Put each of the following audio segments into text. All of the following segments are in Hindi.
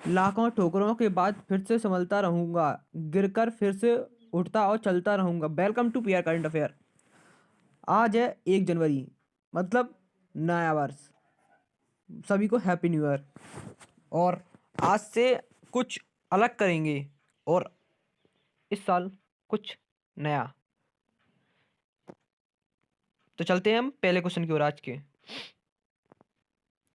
लाखों ठोकरों के बाद फिर से संभलता रहूंगा, गिरकर फिर से उठता और चलता रहूंगा। Welcome to PR current affair. आज है 1 जनवरी, मतलब नया वर्ष। सभी को हैप्पी न्यू ईयर। और आज से कुछ अलग करेंगे और इस साल कुछ नया। तो चलते हैं हम पहले क्वेश्चन की ओर आज के।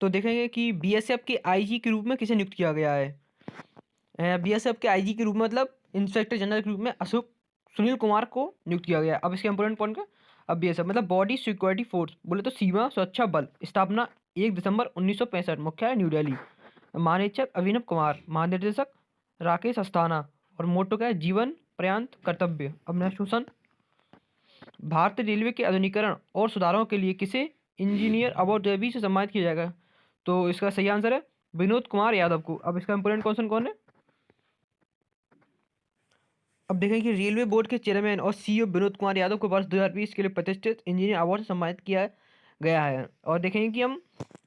तो देखेंगे कि बीएसएफ के आईजी के रूप में किसे नियुक्त किया गया है। बीएसएफ के आईजी के रूप में मतलब इंस्पेक्टर जनरल के रूप में अशोक सुनील कुमार को नियुक्त किया गया है। अब इसके इंपोर्टेंट पॉइंट का, अब बीएसएफ मतलब बॉडी सिक्योरिटी फोर्स, बोले तो सीमा सुरक्षा बल, स्थापना 1 दिसंबर 1965, मुख्यालय न्यू दिल्ली। महानिरीक्षक अभिनव कुमार, महानिदेशक राकेश अस्थाना, और मोटो क्या है, जीवन पर्यंत कर्तव्य। अब नेक्स्ट क्वेश्चन, भारतीय रेलवे के आधुनिकीकरण और सुधारों के लिए किसे इंजीनियर अवार्ड भी से सम्मानित किया जाएगा? तो इसका सही आंसर है विनोद कुमार यादव को। अब इसका इंपोर्टेंट क्वेश्चन कौन है? अब देखें कि रेलवे बोर्ड के चेयरमैन और सीईओ विनोद कुमार यादव को वर्ष 2020 के लिए प्रतिष्ठित इंजीनियर अवार्ड से सम्मानित किया गया है। और देखेंगे कि हम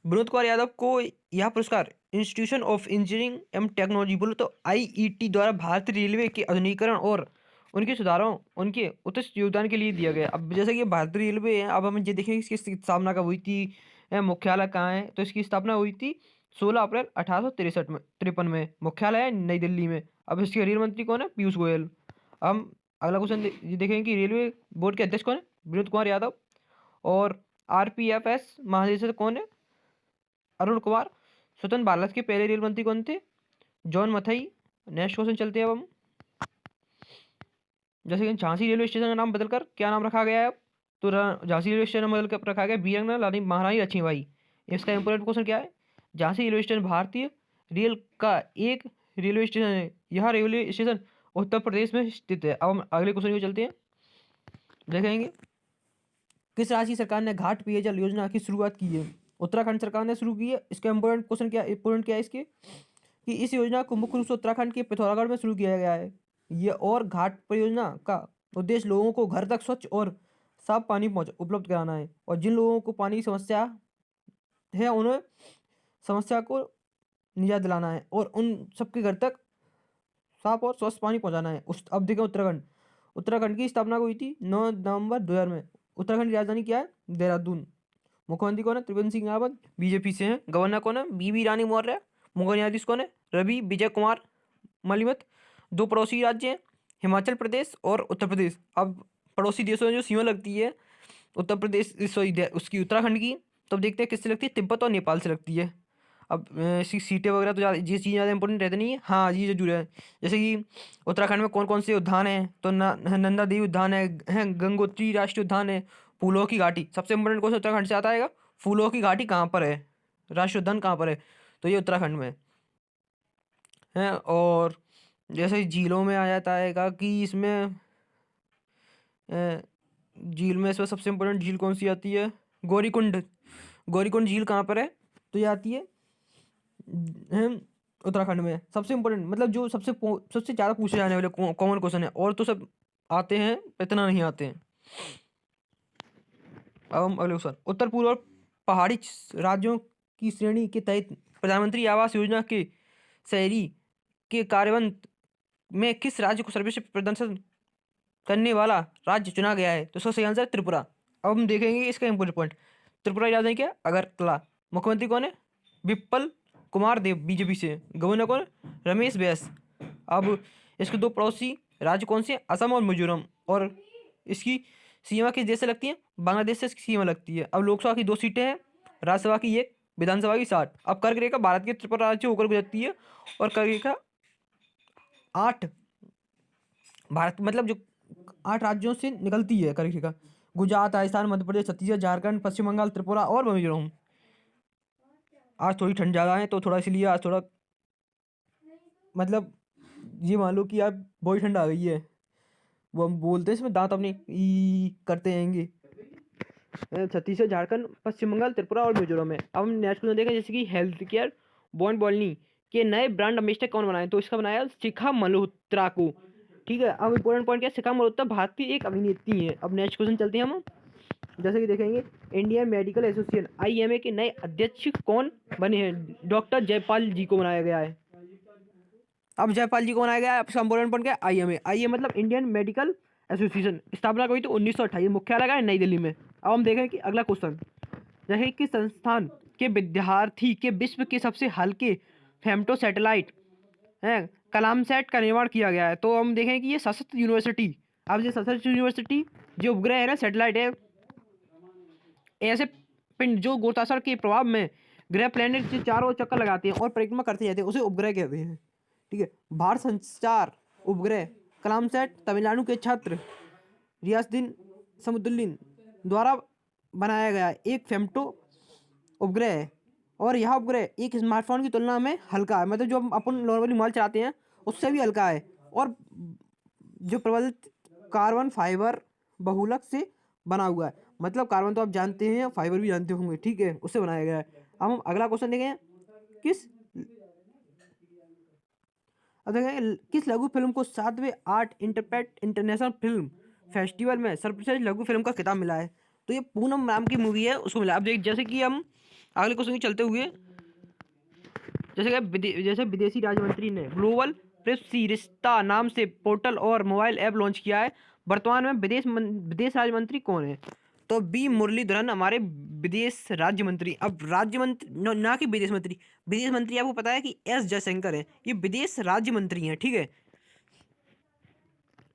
विनोद कुमार यादव को यह पुरस्कार इंस्टीट्यूशन ऑफ इंजीनियरिंग एवं टेक्नोलॉजी, बोलो तो आईईटी, द्वारा भारतीय रेलवे के आधुनिकीकरण और उनके सुधारों, उनके उत्कृष्ट योगदान के लिए दिया गया। अब जैसे कि भारतीय रेलवे है, अब हम ये देखेंगे इसकी स्थापना कब हुई थी, मुख्यालय कहाँ है? तो इसकी स्थापना हुई थी 16 अप्रैल 1863 में, 53 में। मुख्यालय है नई दिल्ली में। अब इसके रेल मंत्री कौन है? पीयूष गोयल। हम अगला क्वेश्चन ये देखेंगे कि रेलवे बोर्ड के अध्यक्ष कौन है? विनोद कुमार यादव। और आरपीएफएस महानिदेशक कौन है? अरुण कुमार। स्वतंत्र भारत के पहले रेल मंत्री कौन थे? जॉन मथई। नेक्स्ट क्वेश्चन चलते हैं अब हम। जैसे कि झांसी रेलवे स्टेशन का नाम बदलकर क्या नाम रखा गया है अब? तो झांसी रेलवे स्टेशन बदल कर रखा गया वीरंगना रानी महारानी लक्ष्मीबाई। इसका इंपोर्टेंट क्वेश्चन क्या है? झांसी रेलवे स्टेशन भारतीय रेल का एक रेलवे स्टेशन है। यह रेलवे स्टेशन उत्तर प्रदेश में स्थित है। अब हम अगले क्वेश्चन को चलते हैं, देखेंगे किस राज्य की सरकार ने घाट पेयजल योजना की शुरुआत की है? उत्तराखंड सरकार ने शुरू की है। इसका इंपोर्टेंट क्वेश्चन क्या, इंपोर्टेंट क्या है इसके, कि इस योजना को मुख्य रूप से उत्तराखंड के पिथौरागढ़ में शुरू किया गया है। ये और घाट परियोजना का उद्देश्य लोगों को घर तक स्वच्छ और साफ पानी उपलब्ध कराना है। और जिन लोगों को पानी की समस्या है उन्हें समस्या को निजात दिलाना है और उन सबके घर तक साफ और स्वच्छ पानी पहुंचाना है। उस अब देखें उत्तराखंड। उत्तराखंड की स्थापना हुई थी 9 नवंबर 2000 में। उत्तराखंड की राजधानी क्या है? देहरादून। मुख्यमंत्री कौन है? त्रिवेंद्र सिंह रावत, बीजेपी से हैं। गवर्नर कौन है? बीबी रानी मौर्य। मुख्य न्यायाधीश कौन है? रवि विजय कुमार मलिमत। दो पड़ोसी राज्य हैं, हिमाचल प्रदेश और उत्तर प्रदेश। अब पड़ोसी देशों में जो सीमा लगती है उत्तर प्रदेश, सॉरी उसकी उत्तराखंड की, तो अब देखते हैं किससे लगती है, तिब्बत और नेपाल से लगती है। अब इसकी सीटें वगैरह तो ज़्यादा, ये चीज़ ज़्यादा इंपॉर्टेंट रहती नहीं है। हाँ ये जरूर है, जैसे कि उत्तराखंड में कौन कौन से उद्यान हैं? तो नंदा देवी उद्यान है गंगोत्री राष्ट्रीय उद्यान है, फूलों की घाटी। सबसे इंपॉर्टेंट क्वेश्चन उत्तराखंड से आता है, फूलों की घाटी कहाँ पर है, राष्ट्रीय उद्यान कहाँ पर है? तो ये उत्तराखंड में है। और जैसे झीलों में आ जाता है कि इसमें झील में इसमें सबसे इम्पोर्टेंट झील कौन सी आती है? गौरीकुंड। गौरीकुंड झील कहाँ पर है? तो ये आती है उत्तराखंड में। सबसे इम्पोर्टेंट मतलब जो सबसे ज़्यादा पूछे जाने वाले कॉमन क्वेश्चन है, और तो सब आते हैं इतना नहीं आते हैं। अब हम अगले क्वेश्चन, उत्तर पूर्व और पहाड़ी राज्यों की श्रेणी के तहत प्रधानमंत्री आवास योजना के शहरी के कार्यान्वयन में किस राज्य को सर्वश्रेष्ठ प्रदर्शन करने वाला राज्य चुना गया है? तो इसका सही आंसर है त्रिपुरा। अब हम देखेंगे इसका इंपोर्टेंट पॉइंट। त्रिपुरा की राजधानी क्या है? अगरतला। मुख्यमंत्री कौन है? विप्ल कुमार देव, बीजेपी से। गवर्नर कौन है? रमेश बैस। अब इसके दो पड़ोसी राज्य कौन से? असम और मिजोरम। और इसकी सीमा किस देश से लगती है? बांग्लादेश से इसकी सीमा लगती है। अब लोकसभा की 2 सीटें हैं, राज्यसभा की 1, विधानसभा की 60। अब कर्क रेखा भारत के त्रिपुरा राज्य होकर गुजरती है, और कर्क रेखा 8 भारत मतलब जो 8 राज्यों से निकलती है कर्क रेखा। गुजरात, राजस्थान, मध्य प्रदेश, छत्तीसगढ़, झारखंड, पश्चिम बंगाल, त्रिपुरा और मिजोरम। आज थोड़ी ठंड ज़्यादा है तो थोड़ा इसलिए आज थोड़ा मतलब ये मान लो कि यार बहुत ठंड आ गई है। वो हम बोलते हैं इसमें दांत अपने ई करते रहेंगे। छत्तीसगढ़, झारखंड, पश्चिम बंगाल, त्रिपुरा और मिजोरम है। अब हम नेक्स्ट क्वेश्चन देखें, जैसे कि हेल्थ केयर बॉन बॉलनी के नए ब्रांड अम्बेसडर कौन बनाए? तो इसका बनाया शिखा मल्होत्रा को। ठीक है। अब इंपॉर्टेंट पॉइंट क्या है? शिखा मल्होत्रा भारत की एक अभिनेत्री है। अब नेक्स्ट क्वेश्चन चलते हैं हम, जैसे कि देखेंगे इंडियन मेडिकल एसोसिएशन आईएमए के नए अध्यक्ष कौन बने हैं? डॉक्टर जयपाल जी को बनाया गया है। अब जयपाल जी को बनाया गया, इसका इंपॉर्टेंट पॉइंट क्या है, IMA। IMA मतलब इंडियन मेडिकल एसोसिएशन, स्थापना हुई थी 1928, मुख्यालय का है नई दिल्ली में। अब हम देखें कि अगला क्वेश्चन, जैसे कि संस्थान के विद्यार्थी के विश्व के सबसे हल्के फेमटो सैटेलाइट है कलाम सेट का निर्माण किया गया है। तो हम देखें कि ये सशस्त्र यूनिवर्सिटी, अब ये सशस्त्र यूनिवर्सिटी जो उपग्रह है ना, सैटेलाइट है, ऐसे पिंड जो गुरुत्वाकर्षण के प्रभाव में ग्रह प्लैनेट के चारों ओर चक्कर लगाते हैं और परिक्रमा करते जाते हैं, उसे उपग्रह कहते हैं। ठीक है, भारत संचार उपग्रह कलाम सेट तमिलनाडु के छात्र रियासुद्दीन समुद्दुल्लीन द्वारा बनाया गया एक फेमटो उपग्रह है। और यह उपग्रह एक स्मार्टफोन की तुलना में हल्का है, मतलब जो हम अपन नॉर्मली मोबाइल चलाते हैं उससे भी हल्का है, और जो प्रबलित कार्बन फाइबर बहुलक से बना हुआ है। मतलब कार्बन तो आप जानते हैं, फाइबर भी जानते होंगे, ठीक है, उससे बनाया गया है। अब हम अगला क्वेश्चन देखें, किस अब देखें किस लघु फिल्म को 7वें art interpret international film festival में सर्वश्रेष्ठ लघु फिल्म का खिताब मिला है। तो ये पूनम नाम की मूवी है, उसको मिला। अब देख, जैसे कि हम अगले क्वेश्चन की चलते हुए, जैसे विदेशी राज्य मंत्री ने ग्लोबल प्रेस रिश्ता नाम से पोर्टल और मोबाइल ऐप लॉन्च किया है। वर्तमान में विदेश राज्य मंत्री कौन है? तो बी मुरलीधरन हमारे विदेश राज्य मंत्री। अब राज्य मंत्री ना कि विदेश मंत्री। विदेश मंत्री आपको पता है कि एस जयशंकर है, ये विदेश राज्य मंत्री हैं, ठीक है।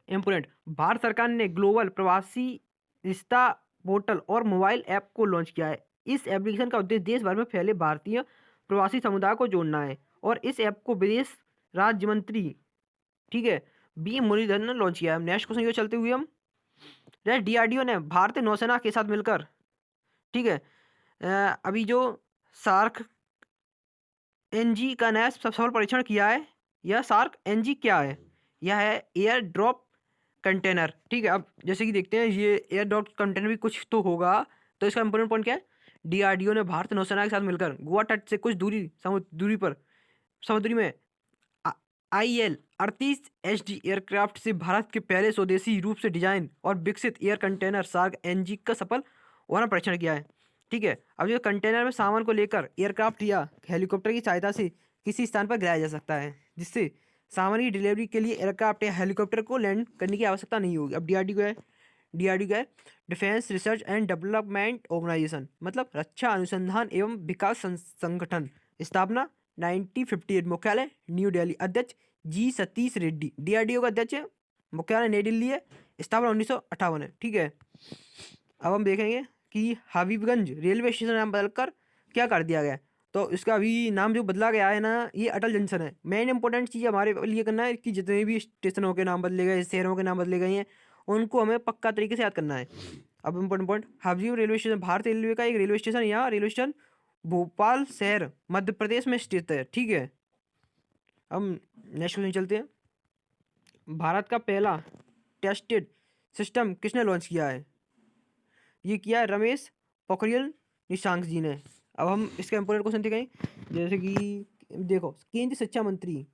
इंपोर्टेंट, भारत सरकार ने ग्लोबल प्रवासी रिश्ता पोर्टल और मोबाइल ऐप को लॉन्च किया है। इस एप्लीकेशन का उद्देश्य देश भर में फैले भारतीय प्रवासी समुदाय को जोड़ना है, और इस ऐप को विदेश राज्य मंत्री, ठीक है, बी मुरलीधरन ने लॉन्च किया है। नेक्स्ट क्वेश्चन की चलते हुए हम, DRDO ने भारतीय नौसेना के साथ मिलकर, ठीक है, अभी जो सार्क NG का नया सफल परीक्षण किया है। यह सार्क NG क्या है? यह है एयर ड्रॉप कंटेनर, ठीक है। अब जैसे कि देखते हैं, ये एयर ड्रॉप कंटेनर भी कुछ तो होगा। तो इसका इंपोर्टेंट पॉइंट क्या है, DRDO ने भारतीय नौसेना के साथ मिलकर गोवा तट से कुछ दूरी पर समुद्री में IL-38 HD एयरक्राफ्ट से भारत के पहले स्वदेशी रूप से डिजाइन और विकसित एयर कंटेनर सार्क NG का सफल वाहन परीक्षण किया है, ठीक है। अब जो कंटेनर में सामान को लेकर एयरक्राफ्ट या हेलीकॉप्टर की सहायता से किसी स्थान पर गिराया जा सकता है, जिससे सामान की डिलीवरी के लिए एयरक्राफ्ट या हेलीकॉप्टर को लैंड करने की आवश्यकता नहीं होगी। अब DRDO का है defence research and development organisation, मतलब रक्षा अनुसंधान एवं विकास संगठन, स्थापना 1958, मुख्यालय न्यू दिल्ली, अध्यक्ष G सतीश रेड्डी। DRDO का अध्यक्ष है, मुख्यालय नई दिल्ली है, स्थापना 1958 है, ठीक है। अब हम देखेंगे कि हबीबगंज रेलवे स्टेशन नाम बदलकर क्या कर दिया गया है। तो इसका अभी नाम जो बदला गया है ना, ये अटल जंक्शन है। मेन इंपॉर्टेंट चीज़ हमारे लिए करना है कि जितने भी स्टेशनों के नाम बदले गए, शहरों के नाम बदले गए हैं, उनको हमें पक्का तरीके से याद करना है। अब important point, Habibganj railway station भारतीय रेलवे का एक रेलवे स्टेशन, यहाँ रेलवे स्टेशन भोपाल शहर मध्य प्रदेश में स्थित है, ठीक है। हम नेक्स्ट क्वेश्चन चलते हैं, भारत का पहला टेस्टेड सिस्टम किसने लॉन्च किया है? ये किया है रमेश पोखरियाल निशंक जी ने। अब हम इसका इंपॉर्टेंट क्वेश्चन देखें, जैसे कि देखो, केंद्रीय शिक्षा मंत्री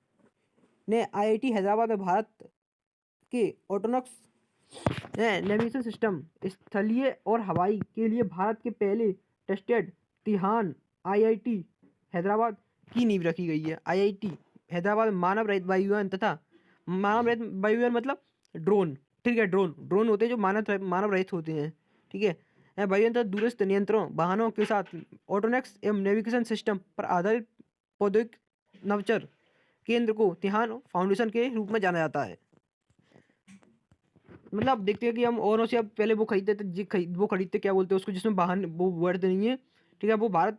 ने IIT हैदराबाद में भारत के ऑटोनॉमस नेविगेशन सिस्टम स्थलीय और हवाई के लिए भारत के पहले टेस्टेड तिहान IIT हैदराबाद की नींव रखी गई है। IIT हैदराबाद मानव रहित वायुयान तथा मानव रहित वायुयान मतलब ड्रोन, ठीक है, ड्रोन होते हैं जो मानव रहित होते हैं, ठीक है, वायुयान तथा दूरस्थ नियंत्रण वाहनों के साथ ऑटोनॉमस एवं नेविगेशन सिस्टम पर आधारित प्रौद्योगिक नवचर केंद्र को तिहान फाउंडेशन के रूप में जाना जाता है। मतलब अब देखते हैं कि हम औरों से अब पहले वो खरीदते थे, वो खरीदते क्या बोलते हैं उसको, जिसमें वाहन वो वर्ड नहीं है, ठीक है। वो भारत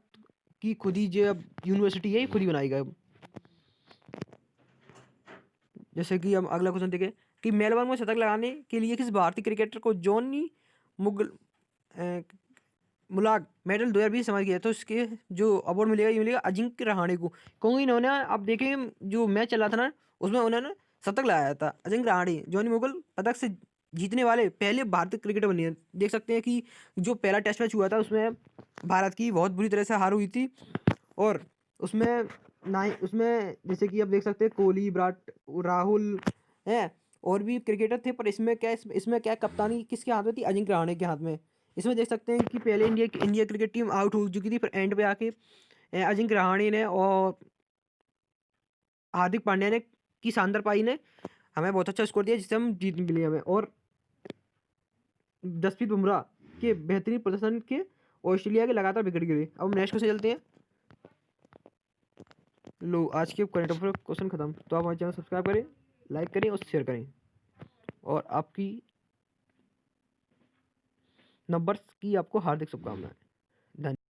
की खुद ही जो अब यूनिवर्सिटी है, खुद ही बनाई गई। जैसे कि हम अगला क्वेश्चन देखें कि मेलबर्न में शतक लगाने के लिए किस भारतीय क्रिकेटर को जॉनी मुगल मुलाग मेडल 2020 समझ गया। तो इसके जो अवार्ड मिलेगा, ये मिलेगा अजिंक्य रहाणे को, क्योंकि इन्होंने, आप देखें जो मैच चला था ना, उसमें उन्होंने शतक लगाया था। अजिंक्य रहाणे जॉनी मुगल पदक से जीतने वाले पहले भारतीय क्रिकेटर बने हैं। देख सकते हैं कि जो पहला टेस्ट मैच हुआ था उसमें भारत की बहुत बुरी तरह से हार हुई थी, और उसमें जैसे कि आप देख सकते हैं कोहली, विराट, राहुल हैं, और भी क्रिकेटर थे, पर इसमें क्या कप्तानी किसके हाथ में थी? अजिंक्य रहाणे के हाथ में। इसमें देख सकते हैं कि पहले इंडिया क्रिकेट टीम आउट हो चुकी थी, फिर एंड पे आके अजिंक्य रहाणे ने और हार्दिक पांड्या ने की शानदार पारी ने हमें बहुत अच्छा स्कोर दिया जिससे हम जीत मिली हमें। और जसप्रीत बुमराह के बेहतरीन प्रदर्शन के ऑस्ट्रेलिया के लगातार विकेट गिरे। अब हम नेक्स्ट क्वेश्चन चलते हैं। लो, आज के करंट अफेयर क्वेश्चन खत्म। तो आप हमारे चैनल सब्सक्राइब करें, लाइक करें और शेयर करें, और आपकी नंबर्स की आपको हार्दिक शुभकामनाएं। धन्यवाद।